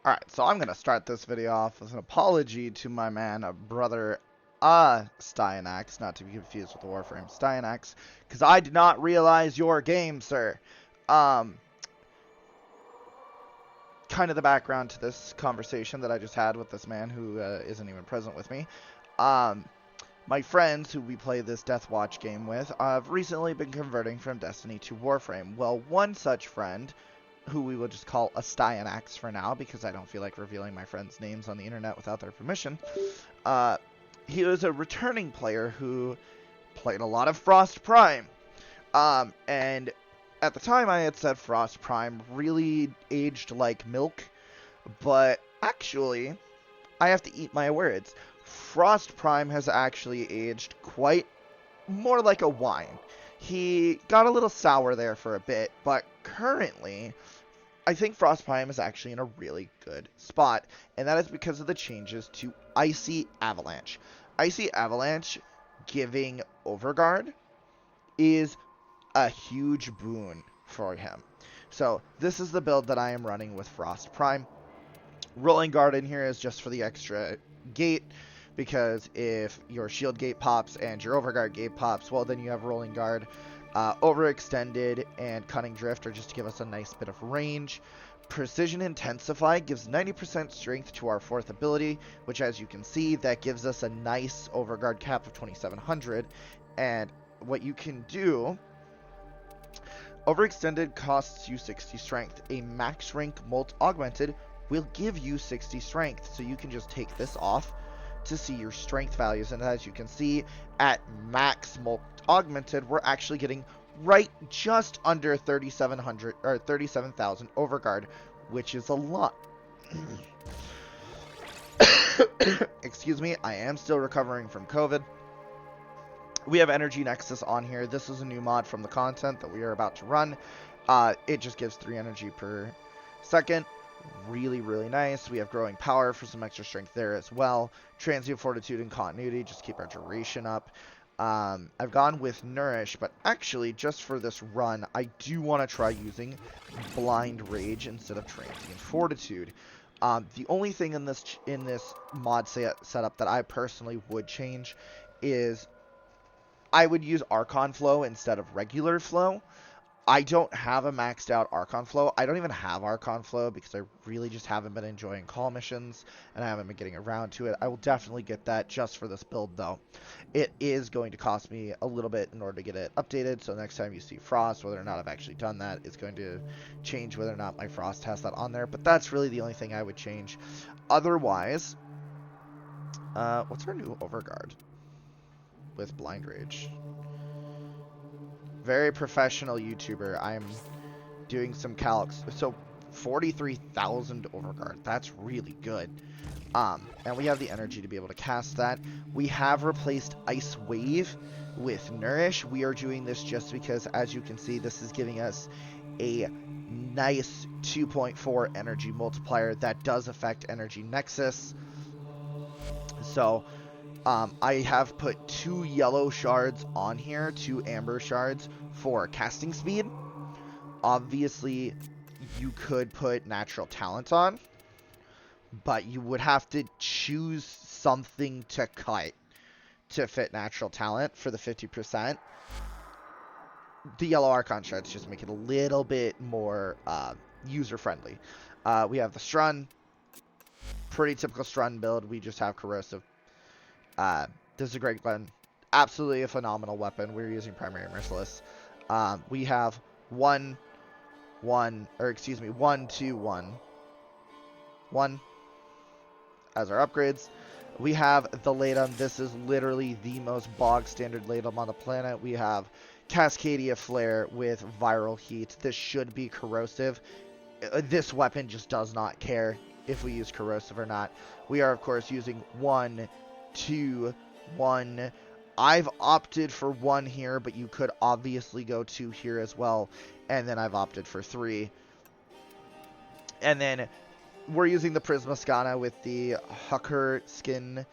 Alright, so I'm going to start this video off with an apology to my man, brother Styanax, not to be confused with the Warframe Styanax, because I did not realize your game, sir. Kind of the background to this conversation that I just had with this man who isn't even present with me. My friends who we play this Death Watch game with have recently been converting from Destiny to Warframe. Well, one such friend, who we will just call a Styanax for now, because I don't feel like revealing my friends' names on the internet without their permission. He was a returning player who played a lot of Frost Prime. And at the time I had said Frost Prime really aged like milk, but actually, I have to eat my words. Frost Prime has actually aged quite more like a wine. He got a little sour there for a bit, but currently, I think Frost Prime is actually in a really good spot, and that is because of the changes to Icy Avalanche. Icy Avalanche giving Overguard is a huge boon for him. So this is the build that I am running with Frost Prime. Rolling Guard in here is just for the extra gate, because if your shield gate pops and your Overguard gate pops, well, then you have Rolling Guard. Overextended and Cunning Drift are just to give us a nice bit of range. Precision Intensify gives 90% strength to our 4th ability, which, as you can see, that gives us a nice Overguard cap of 2700. And what you can do, Overextended costs you 60 strength. A max rank Molt Augmented will give you 60 strength, so you can just take this off to see your strength values. And as you can see, at max Molt Augmented, we're actually getting right just under 3,700 or 37,000 Overguard, which is a lot. Excuse me, I am still recovering from COVID. We have Energy Nexus on here. This is a new mod from the content that we are about to run. It just gives 3 energy per second. Really, really nice. We have Growing Power for some extra strength there as well. Transient Fortitude and Continuity, just keep our duration up. I've gone with Nourish, but actually, just for this run, I do want to try using Blind Rage instead of Transient Fortitude. The only thing in this mod setup that I personally would change is I would use Archon Flow instead of regular flow. I don't have a maxed out Archon Flow. I don't even have Archon Flow because I really just haven't been enjoying call missions and I haven't been getting around to it. I will definitely get that just for this build though. It is going to cost me a little bit in order to get it updated, so next time you see Frost, whether or not I've actually done that, it's going to change whether or not my Frost has that on there, but that's really the only thing I would change. Otherwise, what's our new Overguard with Blind Rage? Very professional YouTuber. I'm doing some calcs. So 43,000 Overguard. That's really good. And we have the energy to be able to cast that. We have replaced Ice Wave with Nourish. We are doing this just because, as you can see, this is giving us a nice 2.4 energy multiplier that does affect Energy Nexus. So I have put 2 yellow shards on here, 2 amber shards for casting speed. Obviously, you could put natural talent on, but you would have to choose something to cut to fit natural talent for the 50%. The yellow Archon shards just make it a little bit more user-friendly. We have the Strun. Pretty typical Strun build. We just have Corrosive. This is a great gun. Absolutely a phenomenal weapon. We're using Primary Merciless. We have 1, 2, 1 as our upgrades. We have the Latum. This is literally the most bog standard Latum on the planet. We have Cascadia Flare with Viral Heat. This should be corrosive. This weapon just does not care if we use corrosive or not. We are, of course, using 1, 2, 1. I've opted for 1 here, but you could obviously go 2 here as well. And then I've opted for 3. And then we're using the Prismascana with the Hucker skin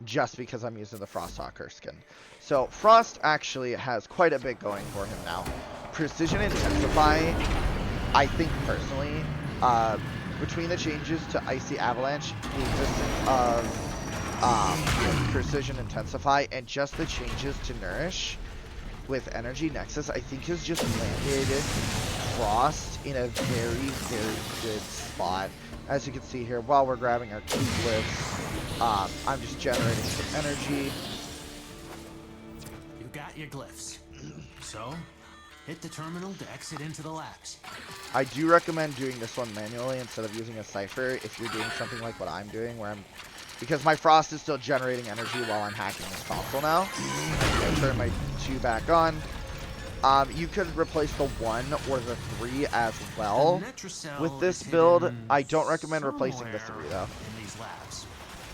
just because I'm using the Frost Hucker skin. So Frost actually has quite a bit going for him now. Precision Intensify, I think personally, between the changes to Icy Avalanche, the existence of Precision Intensify, and just the changes to Nourish with Energy Nexus, I think has just landed Frost in a very, very good spot. As you can see here, while we're grabbing our key glyphs, I'm just generating some energy. You got your glyphs. So, hit the terminal to exit into the labs. I do recommend doing this one manually instead of using a cipher if you're doing something like what I'm doing, where because my Frost is still generating energy while I'm hacking this console now. I'm gonna turn my 2 back on. You could replace the 1 or the 3 as well. With this build, I don't recommend replacing the 3 though.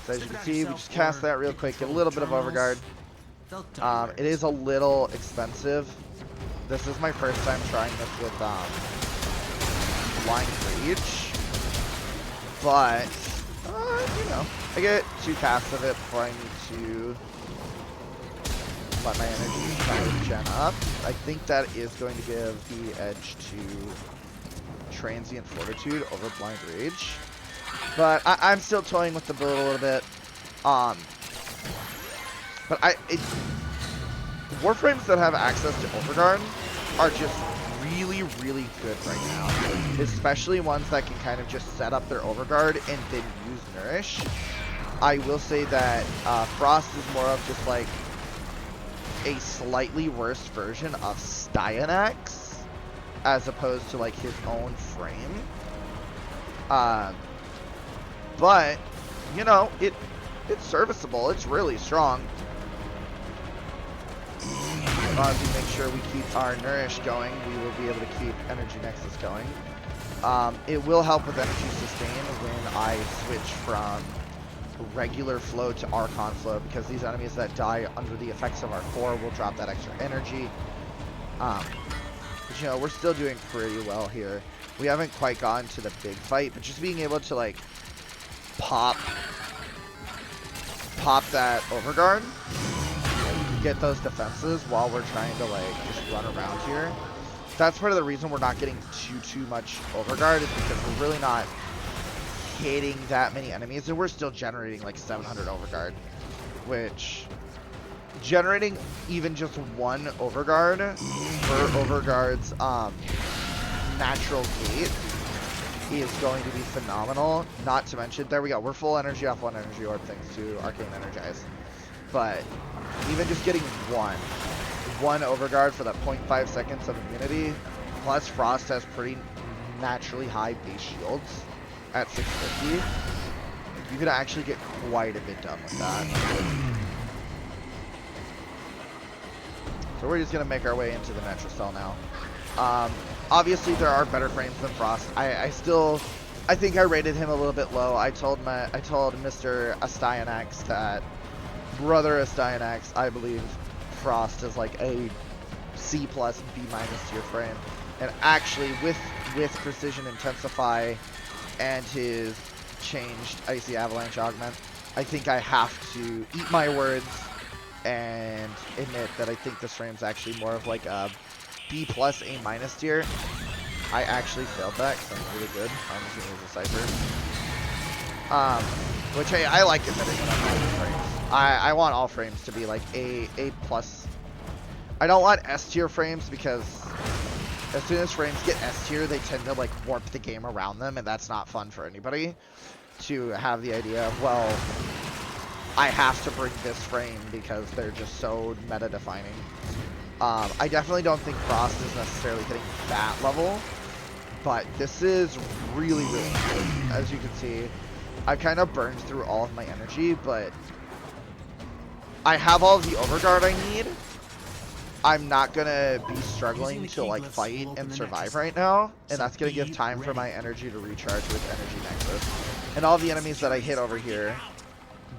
So as you can see, we just cast that real quick, get a little bit of overguard. It is a little expensive. This is my first time trying this with Blind Rage, but you know, I get 2 casts of it before I need to let my energy kind of gen up. I think that is going to give the edge to Transient Fortitude over Blind Rage, but I'm still toying with the build a little bit. But Warframes that have access to Overguard are just really, really good right now. Especially ones that can kind of just set up their Overguard and then use Nourish. I will say that Frost is more of just like a slightly worse version of Styanax as opposed to like his own frame. But, you know, it's serviceable. It's really strong. As long as we make sure we keep our Nourish going, we will be able to keep Energy Nexus going. It will help with Energy Sustain when I switch from regular flow to Archon flow, because these enemies that die under the effects of our core will drop that extra energy. But you know, we're still doing pretty well here. We haven't quite gotten to the big fight, but just being able to like pop that Overguard, get those defenses while we're trying to like just run around here. That's part of the reason we're not getting too much Overguard, is because we're really not hitting that many enemies, and we're still generating like 700 Overguard, which generating even just 1 Overguard for Overguard's natural gate is going to be phenomenal. Not to mention, there we go, we're full energy off 1 energy orb thanks to Arcane Energize. But even just getting one Overguard for that 0.5 seconds of immunity, plus Frost has pretty naturally high base shields at 650, you could actually get quite a bit done with that. So we're just gonna make our way into the Netracell now. Obviously there are better frames than Frost. I think I rated him a little bit low. I told Mr. Styanax that, Brother Styanax, I believe Frost is like a C+, B- tier frame. And actually with Precision Intensify and his changed Icy Avalanche Augment, I think I have to eat my words and admit that I think this frame's actually more of like a B+, A- tier. I actually failed that because I'm really good. I'm just gonna use a cipher. Which, hey, I like admitting when I'm wrong with frames. I want all frames to be like A+. I don't want S tier frames, because as soon as frames get S tier, they tend to like warp the game around them, and that's not fun for anybody to have the idea of, well, I have to bring this frame because they're just so meta defining. I definitely don't think Frost is necessarily hitting that level, but this is really, really good. As you can see, I've kind of burned through all of my energy, but I have all of the Overguard I need. I'm not gonna be struggling to like fight and survive right now, and that's gonna give time for my energy to recharge with Energy Nexus. And all the enemies that I hit over here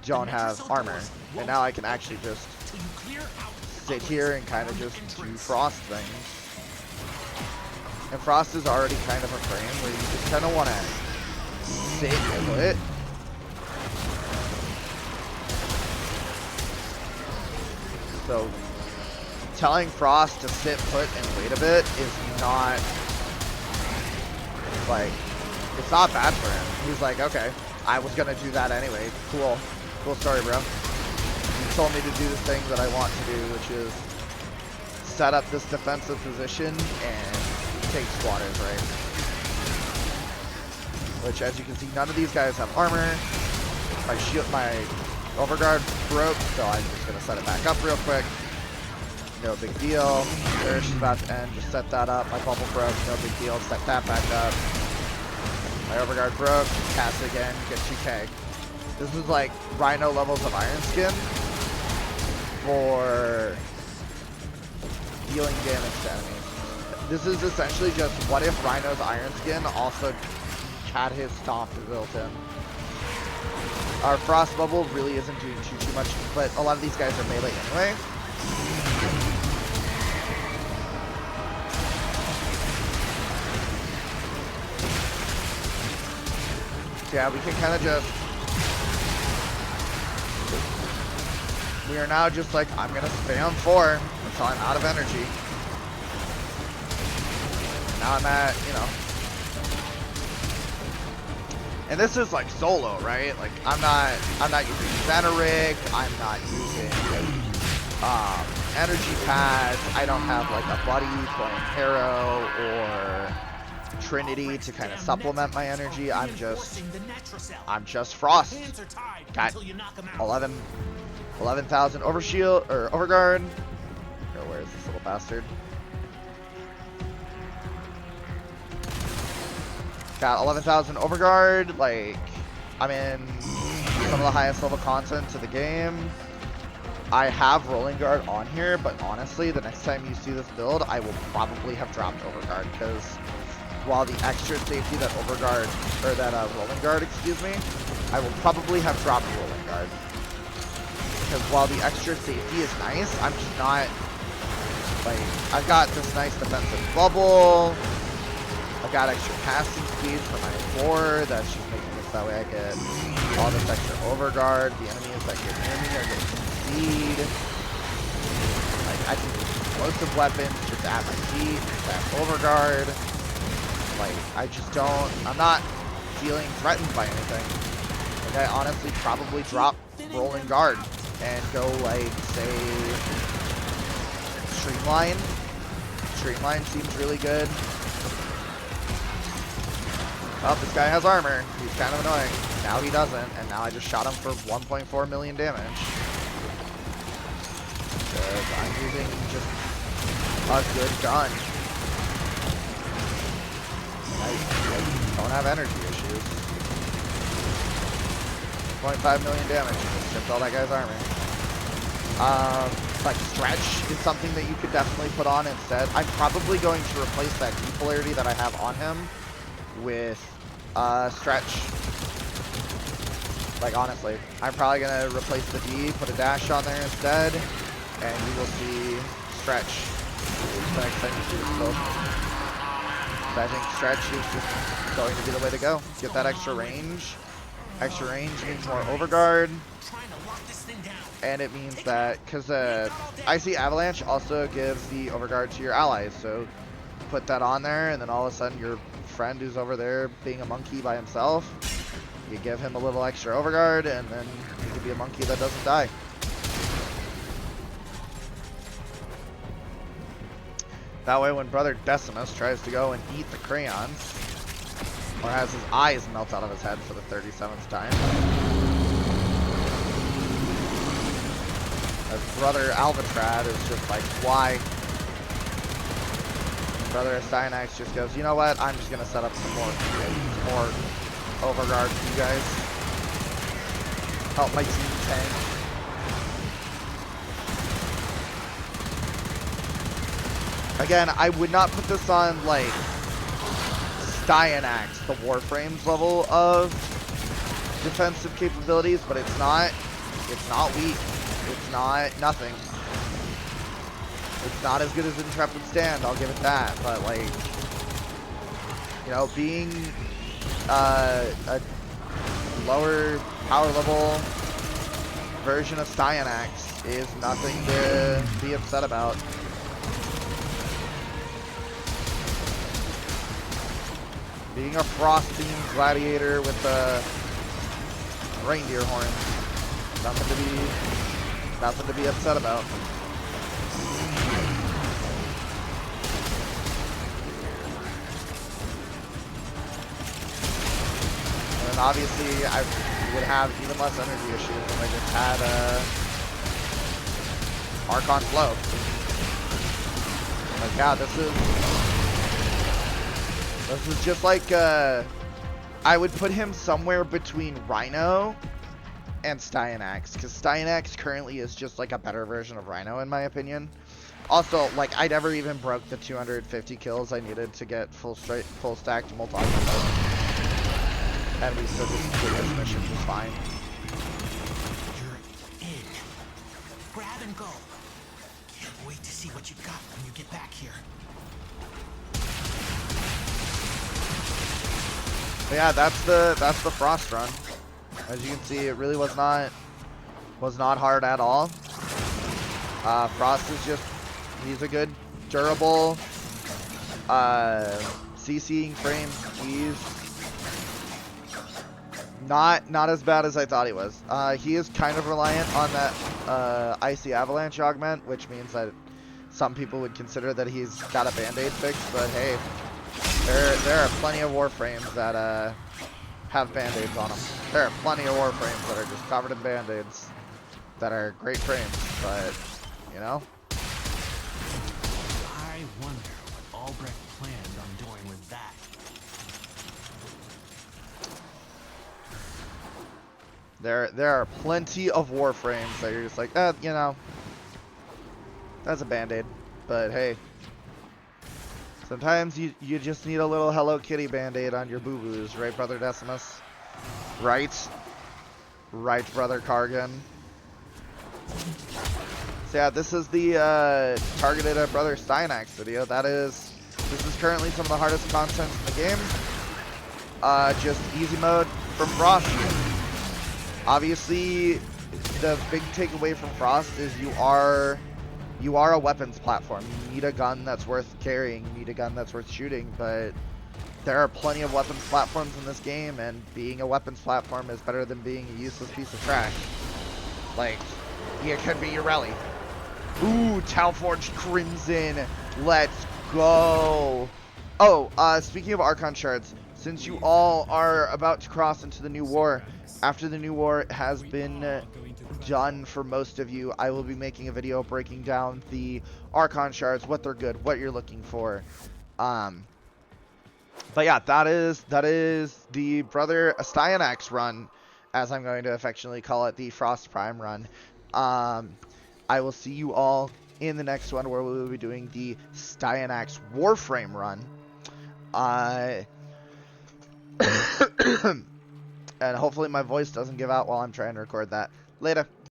don't have armor, and now I can actually just sit here and kind of just do Frost things. And Frost is already kind of a frame where you just kind of want to sit and put. So telling Frost to sit put and wait a bit is not like it's not bad for him. He's like, okay, I was gonna do that anyway. Cool story, bro. He told me to do the thing that I want to do, which is set up this defensive position and take squatters, right? Which, as you can see, none of these guys have armor. My shield, my overguard broke, so I'm just gonna set it back up real quick. No big deal. There's about to end. Just set that up. My bubble broke. No big deal. Set that back up. My overguard broke. Cast it again. Get 2k. This is like Rhino levels of Iron Skin for dealing damage to enemies. This is essentially just what if Rhino's Iron Skin also had his Stomp built in. Our Frost Bubble really isn't doing too much, but a lot of these guys are melee anyway. So yeah, we can kind of just... We are now just like, I'm going to spam 4 until I'm out of energy. Now I'm at, you know... And this is like solo, right? Like I'm not using Zeneric, I'm not using energy pads. I don't have like a buddy playing Harrow or Trinity to kind of supplement my energy. I'm just Frost. Got 11,000 overshield or overguard. Oh, where is this little bastard? Got 11,000 overguard. Like, I'm in some of the highest level content to the game. I have rolling guard on here, but honestly, the next time you see this build, I will probably have dropped overguard because while the extra safety that overguard or that rolling guard, excuse me, I will probably have dropped rolling guard because while the extra safety is nice, I'm just not like I've got this nice defensive bubble. I've got extra casting speed for my 4, that's just making it so that way I get all this extra overguard. The enemies that get near me are getting speed. Like, I can use explosive weapons just at my feet, that overguard. Like, I just don't, I'm not feeling threatened by anything. Like, I honestly probably drop rolling guard and go, like, say, Streamline. Streamline seems really good. Oh, this guy has armor. He's kind of annoying. Now he doesn't, and now I just shot him for 1.4 million damage. Because I'm using just a good gun. I don't have energy issues. 0.5 million damage. Stripped all that guy's armor. Like Stretch is something that you could definitely put on instead. I'm probably going to replace that D polarity that I have on him with Stretch. Like, honestly, I'm probably gonna replace the D, put a dash on there instead, and you will see Stretch the next time you see this build. I think Stretch is just going to be the way to go. Get that extra range. Extra range means more overguard, and it means that because Icy Avalanche also gives the overguard to your allies, so put that on there, and then all of a sudden your friend who's over there being a monkey by himself, you give him a little extra overguard, and then he can be a monkey that doesn't die. That way when Brother Decimus tries to go and eat the crayons, or has his eyes melt out of his head for the 37th time, as Brother Alvatrad is just like, why? Brother Cyanax just goes, you know what, I'm just gonna set up some more overguard for you guys. Help my team tank. Again, I would not put this on like Cyanax, the Warframes level of defensive capabilities, but it's not weak. It's not nothing. It's not as good as Intrepid Stand, I'll give it that, but like, you know, being a lower power level version of Cyanax is nothing to be upset about. Being a frost-themed gladiator with a reindeer horn. Nothing to be upset about. And obviously, I would have even less energy issues if I just had Archon Flow. Like, yeah, this is just like, I would put him somewhere between Rhino and Styanax, because Styanax currently is just like a better version of Rhino, in my opinion. Also, like, I never even broke the 250 kills I needed to get full stacked multi-mode. And we still just complete this mission just fine. You're in. Grab and go. Can't wait to see what you got when you get back here. But yeah, that's the Frost run. As you can see, it really was not hard at all. Frost is just, he's a good, durable, CCing frame. He's not as bad as I thought he was. He is kind of reliant on that Icy Avalanche augment, which means that some people would consider that he's got a band-aid fix, but hey, there are plenty of Warframes that have band-aids on them. There are plenty of Warframes that are just covered in band-aids that are great frames, but, you know. I wonder what Albrecht planned on doing with that. There are plenty of Warframes that you're just like, you know, that's a band-aid. But hey, sometimes you just need a little Hello Kitty band-aid on your boo-boos, right, Brother Decimus? Right? Right, Brother Kargan? So yeah, this is the targeted at Brother Styanax video. This is currently some of the hardest content in the game. Just easy mode from Frost. Obviously, the big takeaway from Frost is you are a weapons platform. You need a gun that's worth carrying. You need a gun that's worth shooting. But there are plenty of weapons platforms in this game, and being a weapons platform is better than being a useless piece of trash. Like, it could be your rally. Ooh, Talforged Crimson. Let's go. Oh, speaking of Archon shards, since you all are about to cross into the new war, after the new war has been done for most of you, I will be making a video breaking down the Archon shards, what they're good, what you're looking for. But yeah, that is the Brother Styanax run, as I'm going to affectionately call it, the Frost Prime run. I will see you all in the next one, where we will be doing the Styanax Warframe run. And hopefully my voice doesn't give out while I'm trying to record that. Later.